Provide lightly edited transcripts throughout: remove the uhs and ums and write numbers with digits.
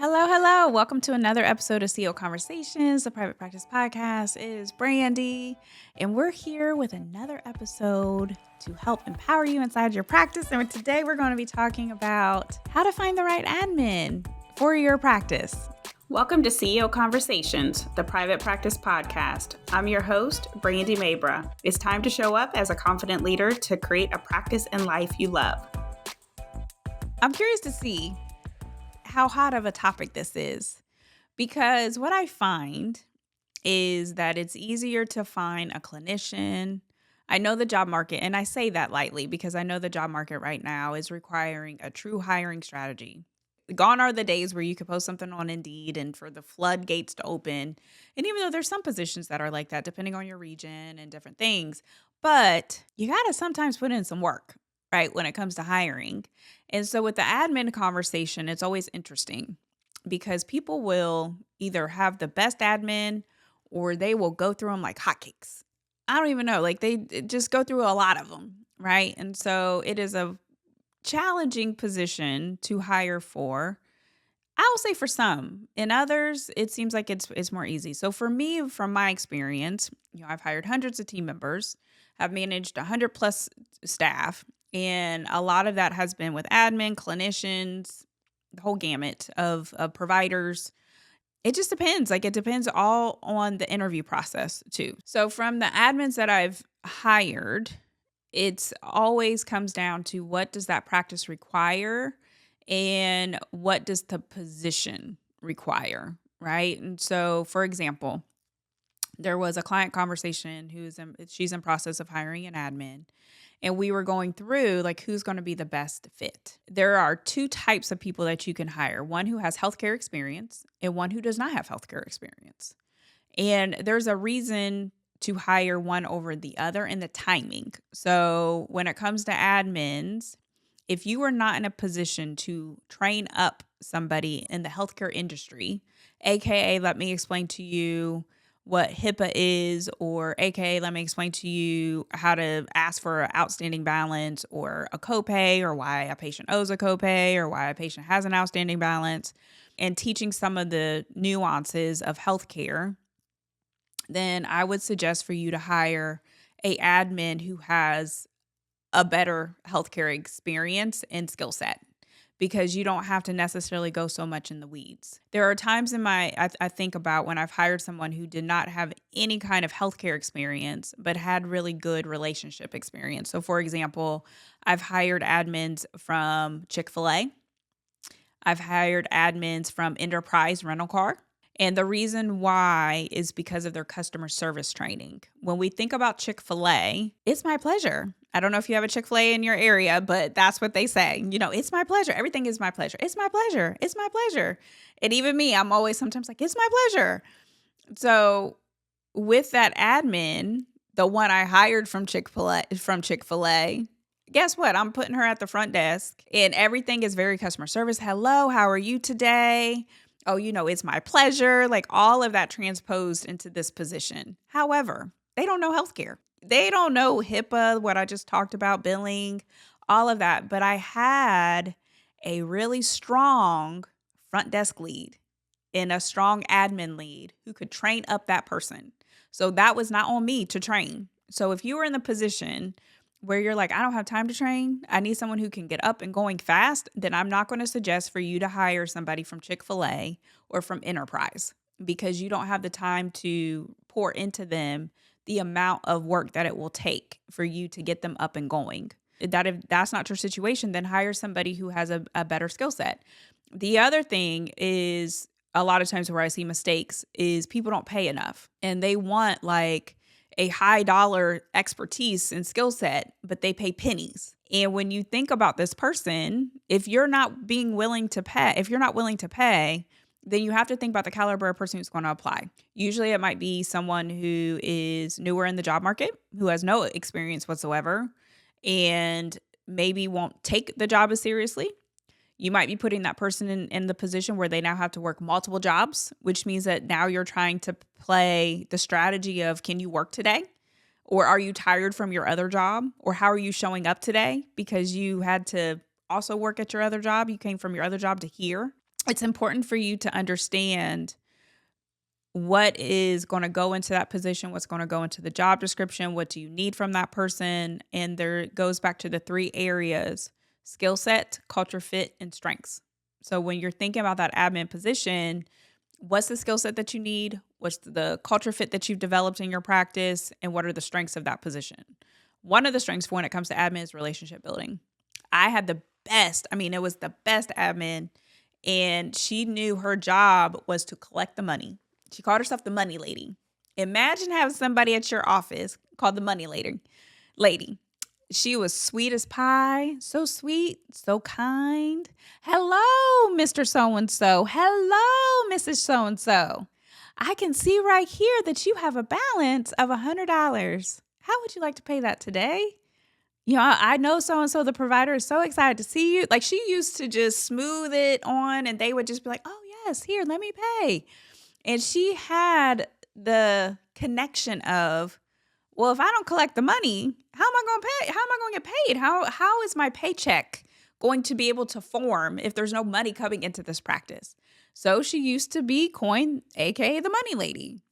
Hello, hello. Welcome to another episode of CEO Conversations, the private practice podcast. It is Brandy, and we're here with another episode to help empower you inside your practice. And today we're going to be talking about how to find the right admin for your practice. Welcome to CEO Conversations, the private practice podcast. I'm your host, Brandy Mabra. It's time to show up as a confident leader to create a practice and life you love. I'm curious to see how hot of a topic this is, because what I find is that it's easier to find a clinician. I know the job market, and I say that lightly because I know the job market right now is requiring a true hiring strategy. Gone are the days where you could post something on Indeed and for the floodgates to open. And even though there's some positions that are like that, depending on your region and different things, but you got to sometimes put in some work, right, when it comes to hiring. And so with the admin conversation, it's always interesting because people will either have the best admin or they will go through them like hotcakes. I don't even know, like they just go through a lot of them, right? And so it is a challenging position to hire for. I'll say for some. In others, it seems like it's more easy. So for me, from my experience, I've hired hundreds of team members, have managed 100 plus staff, and a lot of that has been with admin, clinicians, the whole gamut of providers. It just depends. Like it depends all on the interview process too. So from the admins that I've hired, it's always comes down to what does that practice require and what does the position require, right? And so, for example, there was a client conversation she's in process of hiring an admin, and we were going through like who's going to be the best fit. There are two types of people that you can hire: one who has healthcare experience and one who does not have healthcare experience. And there's a reason to hire one over the other and the timing. So when it comes to admins, if you are not in a position to train up somebody in the healthcare industry, AKA let me explain to you what HIPAA is, or AKA let me explain to you how to ask for an outstanding balance or a copay, or why a patient owes a copay, or why a patient has an outstanding balance, and teaching some of the nuances of healthcare, then I would suggest for you to hire a admin who has a better healthcare experience and skill set, because you don't have to necessarily go so much in the weeds. There are times I think about when I've hired someone who did not have any kind of healthcare experience, but had really good relationship experience. So for example, I've hired admins from Chick-fil-A. I've hired admins from Enterprise Rental Car. And the reason why is because of their customer service training. When we think about Chick-fil-A, it's my pleasure. I don't know if you have a Chick-fil-A in your area, but that's what they say. It's my pleasure. Everything is my pleasure. It's my pleasure. It's my pleasure. And even me, I'm always sometimes like, it's my pleasure. So with that admin, the one I hired from Chick-fil-A, guess what? I'm putting her at the front desk and everything is very customer service. Hello, how are you today? Oh, it's my pleasure. Like all of that transposed into this position. However, they don't know healthcare. They don't know HIPAA, what I just talked about, billing, all of that. But I had a really strong front desk lead and a strong admin lead who could train up that person. So that was not on me to train. So if you were in the position where you're like, I don't have time to train, I need someone who can get up and going fast, then I'm not going to suggest for you to hire somebody from Chick-fil-A or from Enterprise, because you don't have the time to pour into them the amount of work that it will take for you to get them up and going. That if that's not your situation, then hire somebody who has a better skill set. The other thing is, a lot of times where I see mistakes is people don't pay enough and they want like a high dollar expertise and skill set, but they pay pennies. And when you think about this person, if you're not willing to pay, then you have to think about the caliber of person who's going to apply. Usually it might be someone who is newer in the job market, who has no experience whatsoever, and maybe won't take the job as seriously. You might be putting that person in the position where they now have to work multiple jobs, which means that now you're trying to play the strategy of, can you work today? Or are you tired from your other job? Or how are you showing up today? Because you had to also work at your other job. You came from your other job to here. It's important for you to understand what is going to go into that position, what's going to go into the job description, what do you need from that person. And there it goes back to the three areas: skill set, culture fit, and strengths. So when you're thinking about that admin position, what's the skill set that you need? What's the culture fit that you've developed in your practice? And what are the strengths of that position? One of the strengths for when it comes to admin is relationship building. I had the best, I mean, it was the best admin, and she knew her job was to collect the money. She called herself the money lady. Imagine having somebody at your office called the money lady. She was sweet as pie, so sweet, so kind. Hello, Mr. So and so. Hello, Mrs. So and so. I can see right here that you have a balance of $100. How would you like to pay that today? I know so and so, the provider, is so excited to see you. Like, she used to just smooth it on, and they would just be like, oh, yes, here, let me pay. And she had the connection of, well, if I don't collect the money, how am I going to pay? How am I going to get paid? How is my paycheck going to be able to form if there's no money coming into this practice? So she used to be coined, aka the money lady.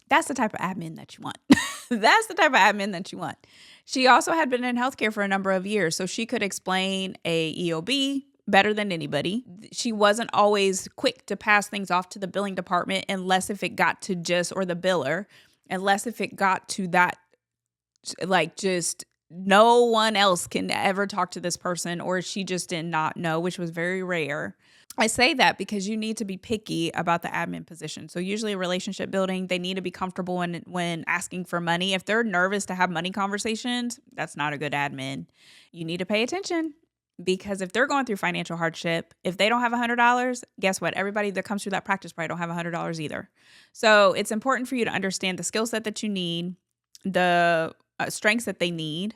That's the type of admin that you want. That's the type of admin that you want. She also had been in healthcare for a number of years, so she could explain a EOB better than anybody. She wasn't always quick to pass things off to the billing department unless if it got to or the biller, unless if it got to that, like, just no one else can ever talk to this person, or she just did not know, which was very rare. I say that because you need to be picky about the admin position. So usually relationship building, they need to be comfortable when asking for money. If they're nervous to have money conversations, that's not a good admin. You need to pay attention, because if they're going through financial hardship, if they don't have $100, guess what? Everybody that comes through that practice probably don't have $100 either. So it's important for you to understand the skill set that you need, the strengths that they need,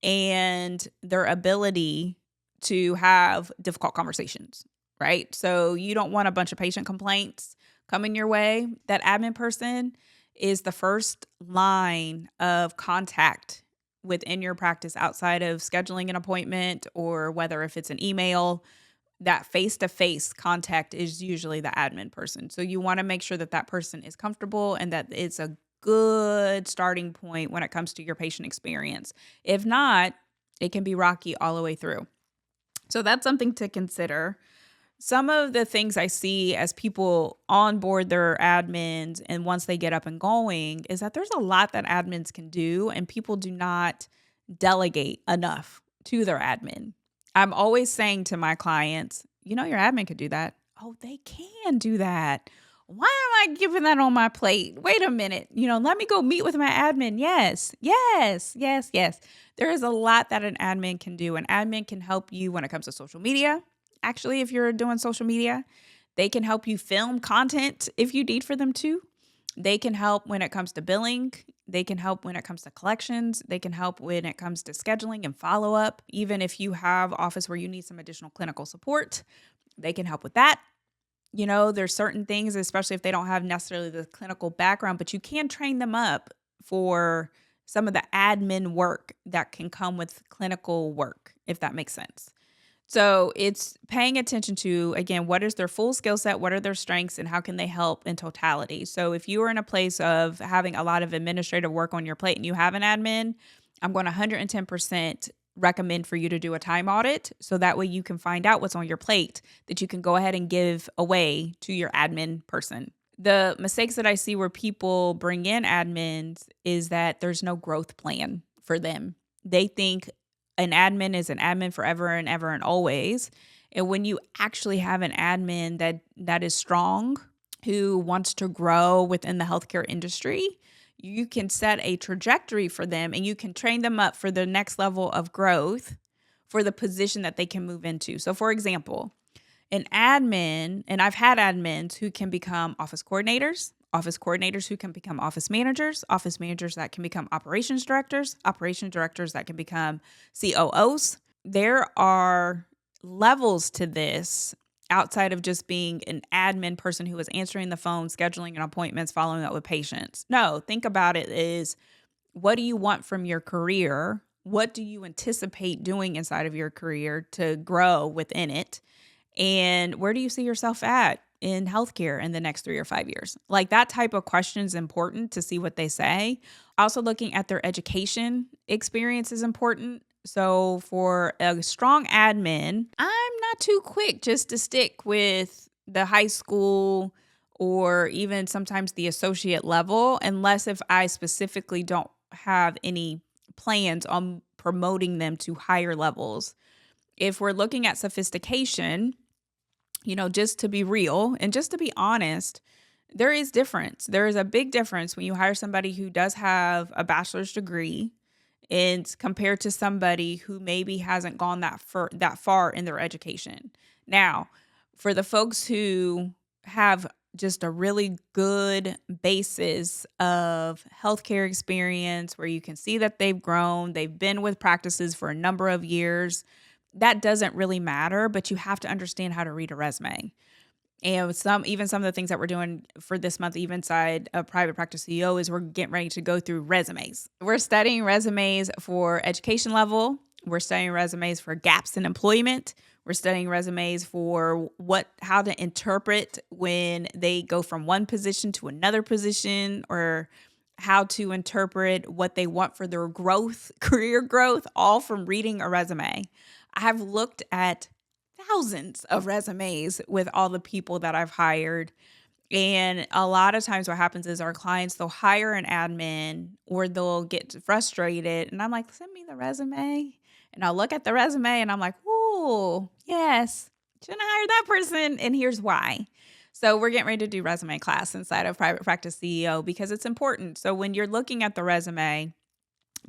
and their ability to have difficult conversations, right? So you don't want a bunch of patient complaints coming your way. That admin person is the first line of contact within your practice outside of scheduling an appointment, or whether if it's an email, that face-to-face contact is usually the admin person. So you want to make sure that that person is comfortable and that it's a good starting point when it comes to your patient experience. If not, it can be rocky all the way through. So that's something to consider. Some of the things I see as people onboard their admins and once they get up and going is that there's a lot that admins can do, and people do not delegate enough to their admin. I'm always saying to my clients, your admin could do that. Oh, they can do that. Why am I giving that on my plate? Wait a minute. Let me go meet with my admin. Yes, yes, yes, yes. There is a lot that an admin can do. An admin can help you when it comes to social media. Actually, if you're doing social media, they can help you film content if you need for them to. They can help when it comes to billing. They can help when it comes to collections. They can help when it comes to scheduling and follow-up. Even if you have office where you need some additional clinical support, they can help with that. There's certain things, especially if they don't have necessarily the clinical background, but you can train them up for some of the admin work that can come with clinical work, if that makes sense. So it's paying attention to, again, what is their full skill set, what are their strengths, and how can they help in totality. So if you are in a place of having a lot of administrative work on your plate and you have an admin, I'm going to 110% recommend for you to do a time audit, so that way you can find out what's on your plate that you can go ahead and give away to your admin person. The mistakes that I see where people bring in admins is that there's no growth plan for them. They think an admin is an admin forever and ever and always. And when you actually have an admin that is strong, who wants to grow within the healthcare industry, you can set a trajectory for them and you can train them up for the next level of growth for the position that they can move into. So for example, an admin, and I've had admins who can become office coordinators who can become office managers that can become operations directors that can become COOs. There are levels to this outside of just being an admin person who is answering the phone, scheduling appointments, following up with patients. No, think about it as, what do you want from your career? What do you anticipate doing inside of your career to grow within it? And where do you see yourself at in healthcare in the next 3 or 5 years? Like that type of question is important to see what they say. Also, looking at their education experience is important. So, for a strong admin, I'm not too quick just to stick with the high school or even sometimes the associate level, unless if I specifically don't have any plans on promoting them to higher levels. If we're looking at sophistication, just to be real and just to be honest, there is difference. There is a big difference when you hire somebody who does have a bachelor's degree and compared to somebody who maybe hasn't gone that far in their education. Now, for the folks who have just a really good basis of healthcare experience where you can see that they've grown, they've been with practices for a number of years, that doesn't really matter, but you have to understand how to read a resume. And some of the things that we're doing for this month, even inside a private practice CEO, is we're getting ready to go through resumes. We're studying resumes for education level. We're studying resumes for gaps in employment. We're studying resumes for how to interpret when they go from one position to another position, or how to interpret what they want for their growth, career growth, all from reading a resume. I have looked at thousands of resumes with all the people that I've hired. And a lot of times what happens is our clients, they'll hire an admin or they'll get frustrated. And I'm like, send me the resume. And I'll look at the resume and I'm like, oh, yes, shouldn't have hired that person. And here's why. So we're getting ready to do resume class inside of Private Practice CEO because it's important. So when you're looking at the resume,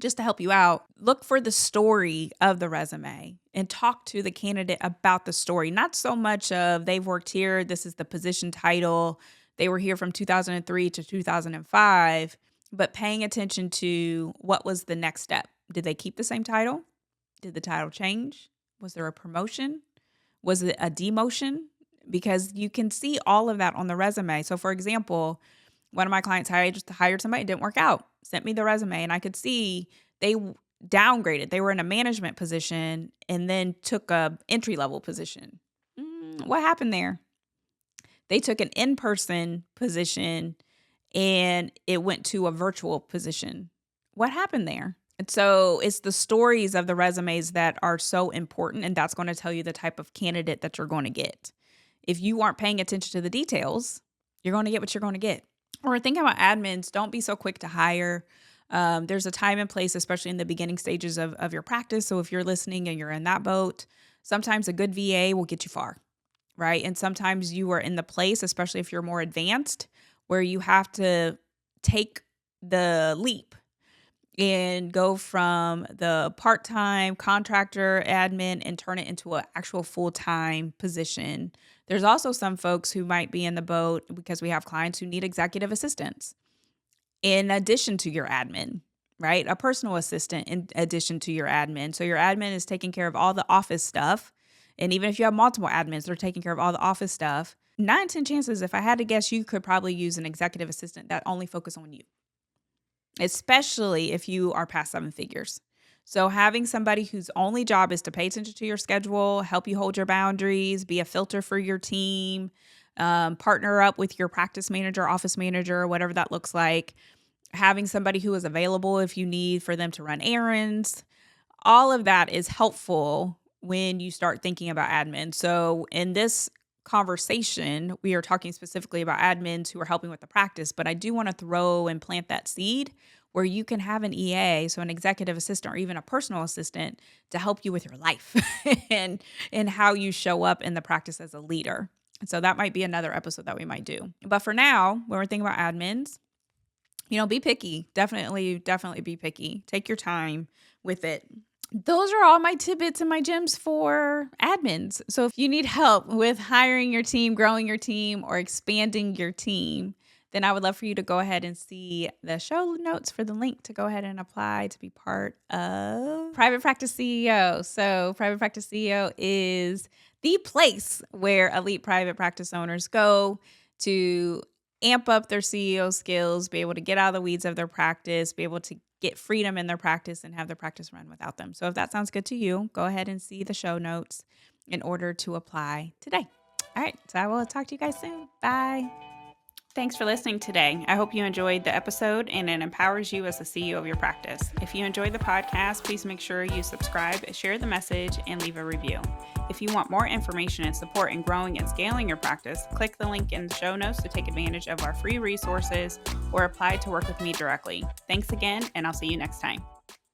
just to help you out, look for the story of the resume and talk to the candidate about the story. Not so much of they've worked here, this is the position title, they were here from 2003 to 2005, but paying attention to what was the next step. Did they keep the same title? Did the title change? Was there a promotion? Was it a demotion? Because you can see all of that on the resume. So for example, one of my clients hired somebody, it didn't work out, sent me the resume, and I could see they downgraded. They were in a management position and then took a entry-level position. What happened there? They took an in-person position and it went to a virtual position. What happened there? And so it's the stories of the resumes that are so important, and that's going to tell you the type of candidate that you're going to get. If you aren't paying attention to the details, you're going to get what you're going to get. Or thinking about admins, don't be so quick to hire. There's a time and place, especially in the beginning stages of your practice. So if you're listening and you're in that boat, sometimes a good VA will get you far, right? And sometimes you are in the place, especially if you're more advanced, where you have to take the leap and go from the part-time contractor admin and turn it into an actual full-time position. There's also some folks who might be in the boat because we have clients who need executive assistants in addition to your admin, right? A personal assistant in addition to your admin. So your admin is taking care of all the office stuff. And even if you have multiple admins, they're taking care of all the office stuff. 9 in 10 chances, if I had to guess, you could probably use an executive assistant that only focus on you, especially if you are past 7 figures. So having somebody whose only job is to pay attention to your schedule, help you hold your boundaries, be a filter for your team, partner up with your practice manager, office manager, whatever that looks like, having somebody who is available if you need for them to run errands, all of that is helpful when you start thinking about admin. So in this conversation, we are talking specifically about admins who are helping with the practice, but I do want to throw and plant that seed where you can have an EA, so an executive assistant or even a personal assistant, to help you with your life and how you show up in the practice as a leader. And so that might be another episode that we might do. But for now, when we're thinking about admins, be picky. Definitely be picky. Take your time with it. Those are all my tidbits and my gems for admins. So if you need help with hiring your team, growing your team, or expanding your team, then I would love for you to go ahead and see the show notes for the link to go ahead and apply to be part of Private Practice CEO. So Private Practice CEO is the place where elite private practice owners go to amp up their CEO skills, be able to get out of the weeds of their practice, be able to get freedom in their practice and have their practice run without them. So if that sounds good to you, go ahead and see the show notes in order to apply today. All right. So I will talk to you guys soon. Bye. Thanks for listening today. I hope you enjoyed the episode and it empowers you as the CEO of your practice. If you enjoyed the podcast, please make sure you subscribe, share the message, and leave a review. If you want more information and support in growing and scaling your practice, click the link in the show notes to take advantage of our free resources or apply to work with me directly. Thanks again, and I'll see you next time.